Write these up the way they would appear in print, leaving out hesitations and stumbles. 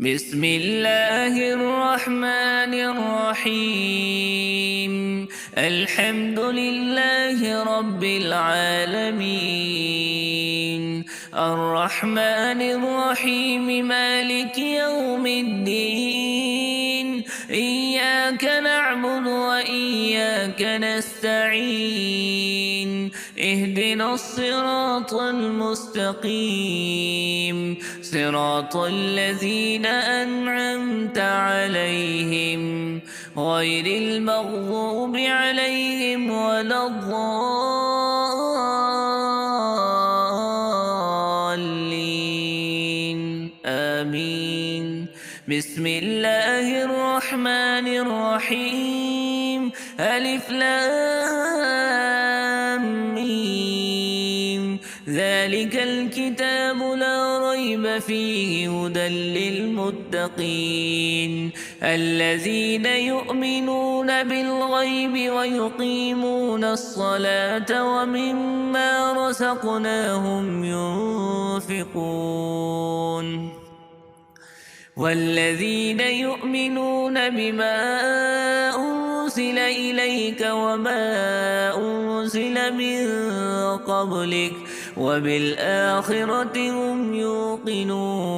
بسم الله الرحمن الرحيم. الحمد لله رب العالمين، الرحمن الرحيم، مالك يوم الدين. إياك نعبد وإياك نستعين، اهدنا الصراط المستقيم، صراط الذين أنعمت عليهم غير المغضوب عليهم ولا الضالين، آمين. بسم الله الرحمن الرحيم. ألف لام ميم. ذلك الكتاب لا ريب فيه هدى للمتقين، الذين يؤمنون بالغيب ويقيمون الصلاة ومما رزقناهم ينفقون، والذين يؤمنون بما أنزل إليك وما أنزل من قبلك وبالآخرة هم يوقنون.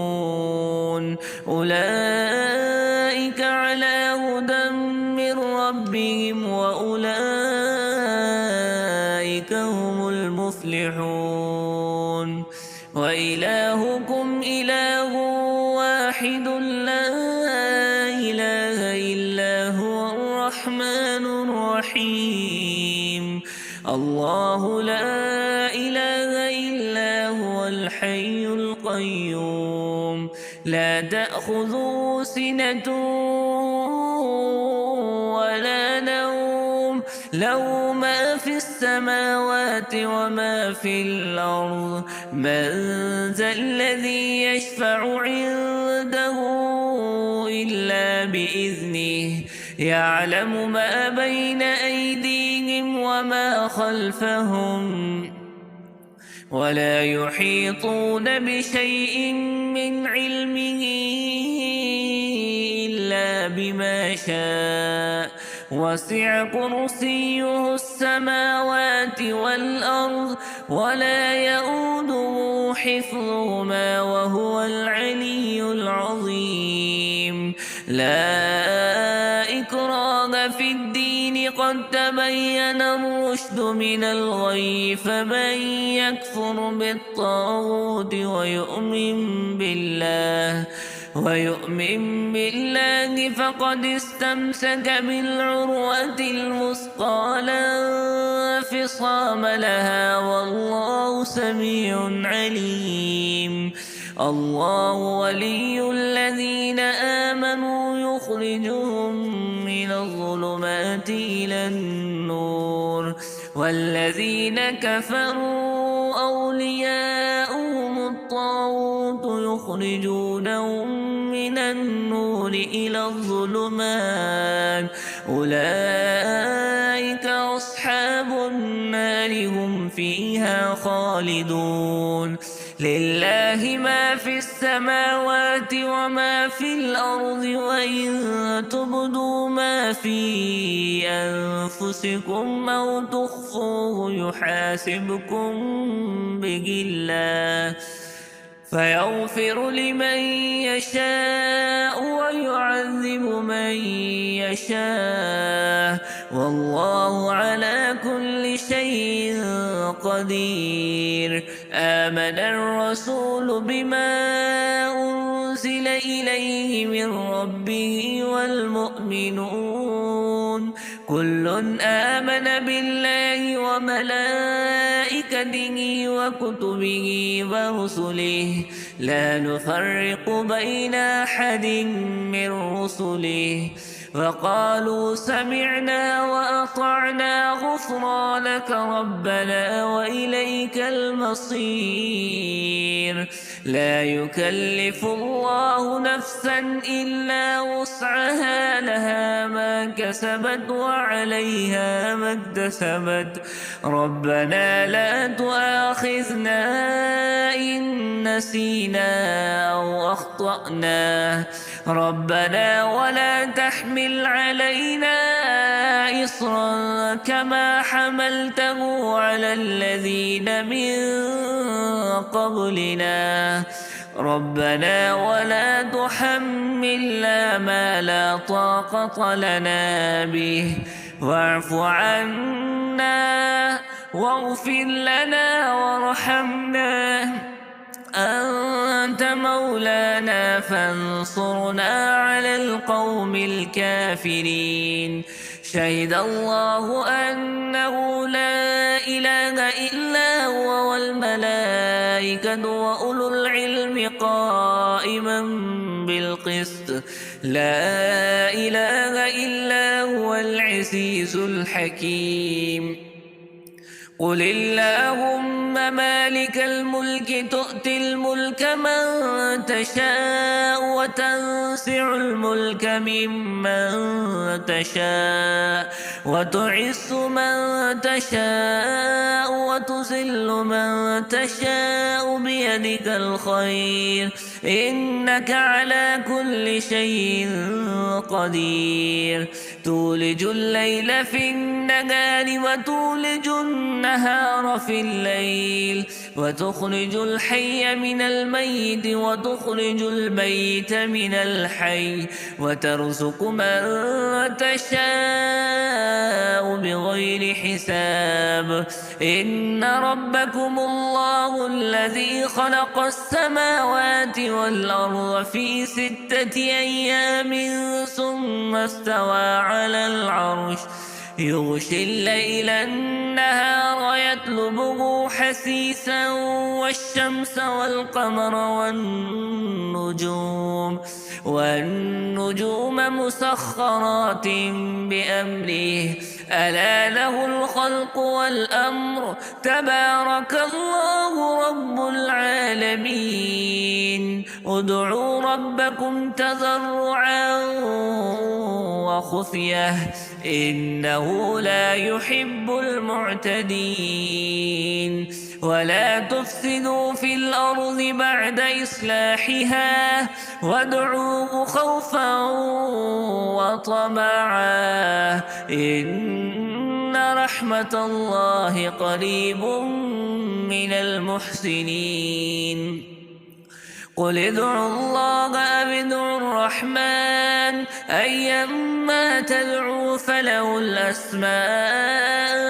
أولئك على هدى من ربهم وأولئك هم المفلحون. وإلهكم إله واحد لا إله إلا هو الرحمن الرحيم. الله لا إله إلا هو الحي القيوم، لا تأخذه سنة ولا نوم، له ما في السماوات وما في الأرض. من ذا الذي يشفع عنده إلا بإذنه، يعلم ما بين أيديهم وما خلفهم، ولا يحيطون بشيء من علمه إلا بما شاء. وسع كرسيه السماوات والأرض ولا يئوده حفظهما وهو العلي العظيم. لا إكراه في الدين، قد تبين الرشد من الغي، فمن يكفر بالطاغوت ويؤمن بالله فقد استمسك بالعروة الوثقى لا انفصام لها، والله سميع عليم. الله ولي الذين آمنوا يخرجهم من الظلمات إلى النور، والذين كفروا أولياؤهم الطاغوت يخرجونهم من النور إلى الظلمات. أولئك أصحاب النار، هم فيها خالدون. لله ما في السماوات وما في الأرض، وإن تبدوا ما في أنفسكم أو تخفوه يحاسبكم به الله، فيغفر لمن يشاء ويعذب من يشاء، والله على كل شيء قدير. آمن الرسول بما أنزل إليه من ربه والمؤمنون كل آمن بالله وملائكته وكتبه ورسله، لا نفرق بين أحد من رسله، وقالوا سمعنا وأطعنا غفرانك ربنا وإليك المصير. لا يكلف الله نفسا إلا وسعها، لها ما كسبت وعليها ما اكتسبت. ربنا لا تؤاخذنا إن نسينا أو أخطأنا ربنا ولا تحمل علينا إصرا كما حملته على الذين من قبلنا ربنا ولا تحملنا ما لا طاقة لنا به واعف عنا واغفر لنا وارحمنا أنت مولانا فانصرنا على القوم الكافرين شهد الله أنه لا إله إلا هو والملائكة وأولو العلم قائما بالقسط لا إله إلا هو العزيز الحكيم قل اللهم مالك الملك تؤتي الملك من تشاء وتنزع الملك ممن تشاء وتعز من تشاء وتذل من تشاء بيدك الخير إنك على كل شيء قدير تولج الليل في النهار وتولج النهار في الليل وتخرج الحي من الميت وتخرج الميت من الحي وترزق من تشاء بغير حساب إن ربكم الله الذي خلق السماوات والأرض في 6 أيام ثم استوى على العرش يغشي الليل النهار يطلبه حثيثا والشمس والقمر والنجوم مسخرات بأمره ألا له الخلق والأمر تبارك الله رب العالمين ادعوا ربكم تضرعا وخفية إنه لا يحب المعتدين ولا تفسدوا في الأرض بعد إصلاحها وادعوه خوفا وطمعا إن رحمة الله قريب من المحسنين قل ادعوا الله أو ادعوا الرحمن أيما تدعوا فله الأسماء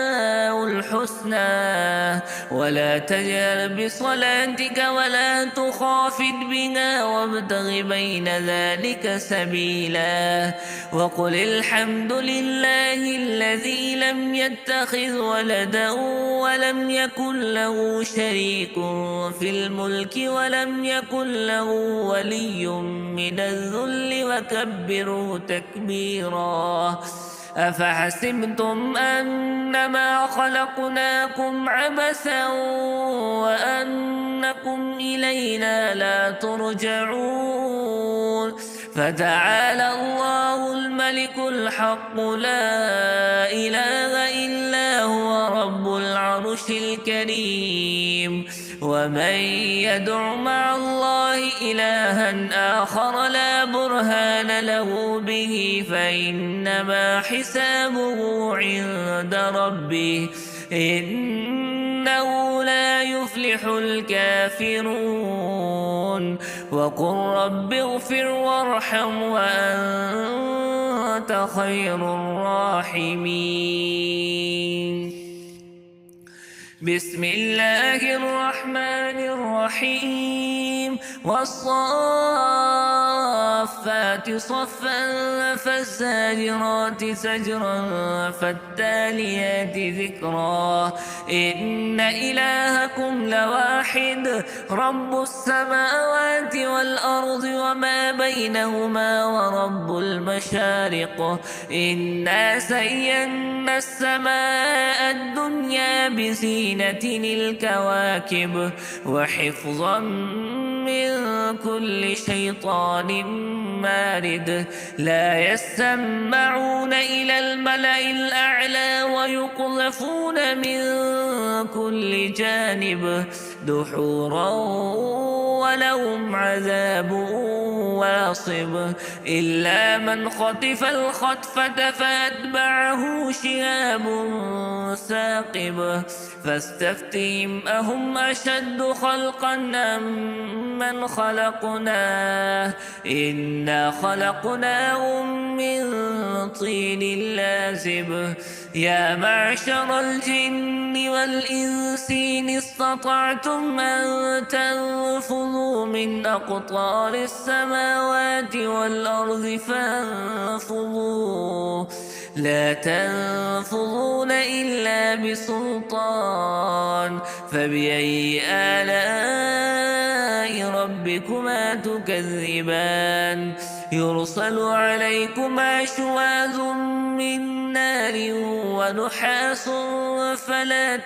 الحسنى ولا تجهر بصلاتك ولا تخافت بها وابتغ بين ذلك سبيلا وقل الحمد لله الذي لم يتخذ ولدا ولم يكن له شريك في الملك ولم يكن له ولي من الذل وكبره تكبيرا أفحسبتم أنما خلقناكم عبثا وأنكم إلينا لا ترجعون فتعالى الله الملك الحق لا إله إلا هو رب العرش الكريم ومن يدع مع الله إلها آخر لا برهان له به فإنما حسابه عند ربه إنه لا يفلح الكافرون وقل رب اغفر وارحم وأنت خير الراحمين بسم الله الرحمن الرحيم والصافات صفا فالزاجرات زجرا فالتاليات ذكرا إن إلهكم لواحد رب السماوات والأرض وما بينهما ورب المشارق إنا زينا السماء الدنيا بزينة الكواكب وحفظا من كل شيطان مارد لا يسمعون إلى الملأ الأعلى ويقذفون من كل جانب دحورا ولهم عذاب واصب إلا من خطف الخطفة فأتبعه شهاب ثاقب فاستفتهم أهم أشد خلقا أم من خلقناه إنا خلقناهم من طين لازب يا معشر الجن والإنس إن استطعتم أن تنفذوا من أقطار السماوات والأرض فانفذوا لا تنفذون إلا بسلطان فبأي آلاء ربكما تكذبان يرسل عليكما شواظ من نار ونحاس فلا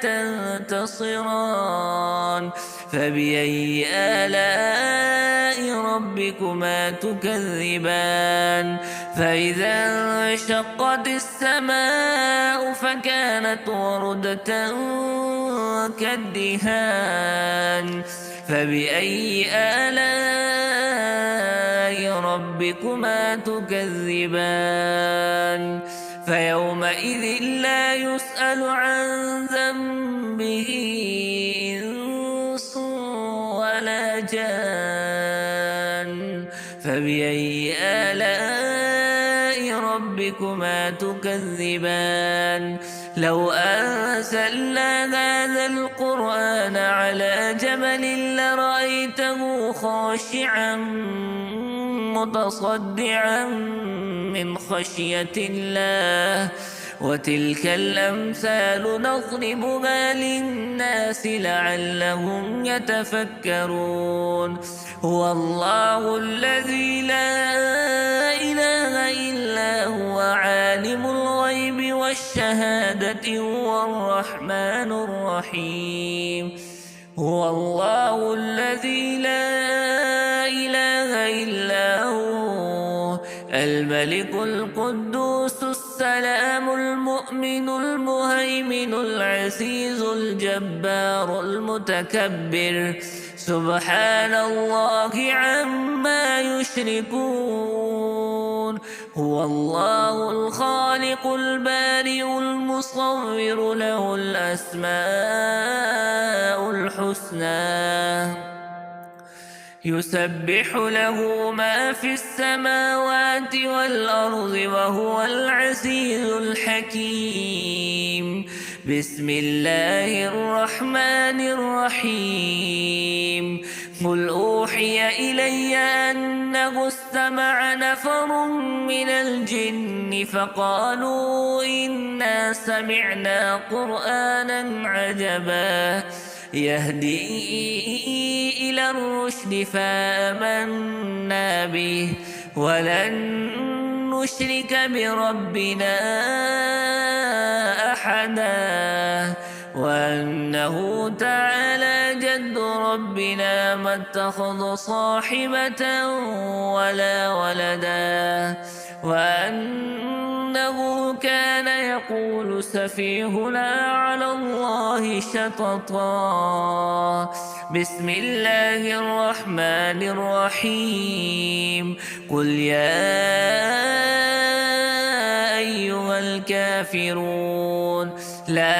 تنتصران فبأي آلاء ربكما تكذبان فإذا انشقت السماء فكانت وردة كالدهان فبأي آلاء ربكما تكذبان فيومئذ لا يسأل عن ذنبه إنس ولا جان فبأي آلاء ربكما تكذبان لو أنزلنا هذا القرآن على جبل لرأيته خاشعا متصدعا من خشية الله وتلك الأمثال نضربها للناس لعلهم يتفكرون هو الله الذي لا إله إلا هو عالم الغيب والشهادة هو الرحمن الرحيم هو الله الذي لا إله إلا هو الملك القدوس السلام المؤمن المهيمن العزيز الجبار المتكبر سبحان الله عما يشركون هو الله الخالق البارئ المصور له الأسماء الحسنى يسبح له ما في السماوات والأرض وهو العزيز الحكيم بسم الله الرحمن الرحيم قل أوحي إلي أنه استمع نفر من الجن فقالوا إنا سمعنا قرآنا عجبا يهدي إلى الرشد فآمنا به ولن نشرك بربنا أحدا وأنه تعالى جد ربنا ما اتخذ صاحبة ولا ولدا وأنه كان يقول سفيهنا على الله شططا بسم الله الرحمن الرحيم قل يا أيها الكافرون لا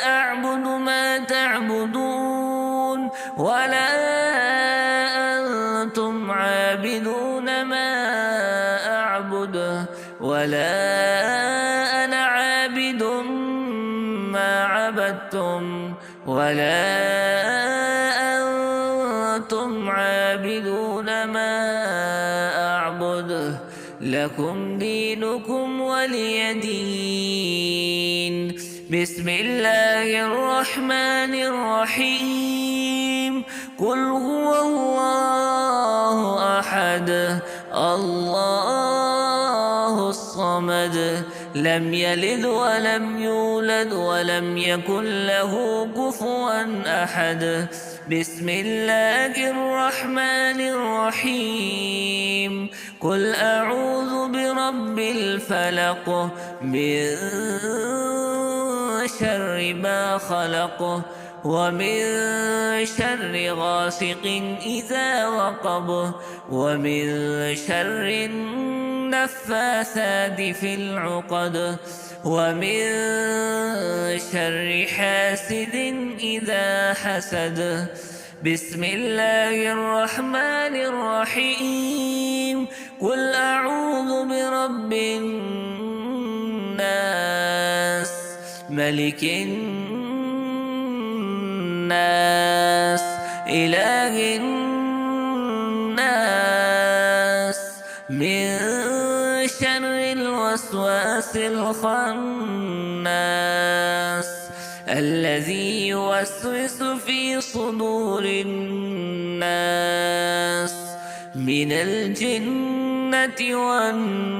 أعبد ما تعبدون ولا أنتم عابدون ما أعبد ولا أنا عابد ما عبدتم ولا أنتم عابدون ما أعبد لكم دينكم ولي دين بسم الله الرحمن الرحيم قل هو الله أحد الله الصمد لم يلد ولم يولد ولم يكن له كفوا أحد بسم الله الرحمن الرحيم قل أعوذ برب الفلق من شر ما خلق ومن شر غاسق إذا وقب ومن شر النفاثات في العقد ومن شر حاسد إذا حسد. بسم الله الرحمن الرحيم. قل أعوذ برب الناس ملك الناس إله الناس من شر الوسواس الخناس الذي يوسوس في صدور الناس من الجنة والناس.